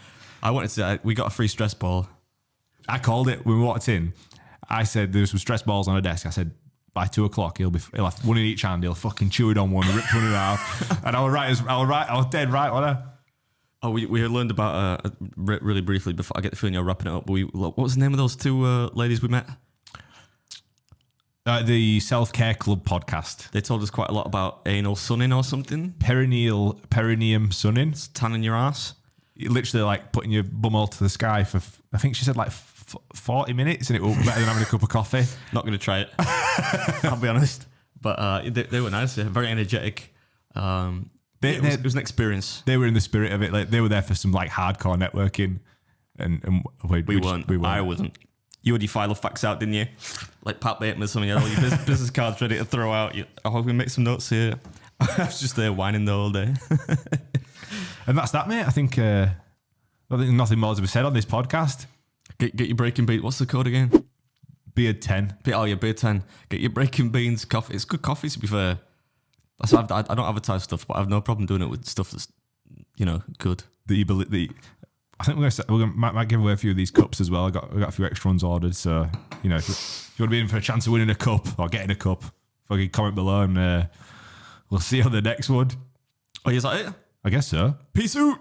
B: We got a free stress ball.
A: I called it when we walked in. I said there was some stress balls on a desk. I said by 2:00 he'll have one in each hand. He'll fucking chew it on one, rip one in half. And I was dead right, wasn't I?
B: Oh, we learned about really briefly before I get the feeling you're wrapping it up. What was the name of those two ladies we met?
A: The Self Care Club podcast.
B: They told us quite a lot about anal sunning or something.
A: Perineum sunning.
B: It's tanning your ass.
A: You literally like putting your bum all to the sky for, I think she said like 40 minutes, and it will be better than having a cup of coffee.
B: Not going to try it. I'll be honest. But they were nice. Very energetic. It was an experience.
A: They were in the spirit of it. Like they were there for some like hardcore networking, and
B: we weren't. I wasn't. You had your file facts out, didn't you? Like Pat Bateman or something. You had all your business cards ready to throw out. Oh, we make some notes here. I was just there whining the whole day.
A: And that's that, mate. I think nothing more to be said on this podcast.
B: Get your Breaking Beans. What's the code again?
A: Beard 10.
B: Oh, yeah, Beard 10. Get your Breaking Beans coffee. It's good coffee, to be fair. I don't advertise stuff, but I have no problem doing it with stuff that's, good.
A: That you believe. I think we might give away a few of these cups as well. I got a few extra ones ordered. So, if you want to be in for a chance of winning a cup or getting a cup, fucking comment below and we'll see you on the next one.
B: Oh, is that it?
A: I guess so.
B: Peace out.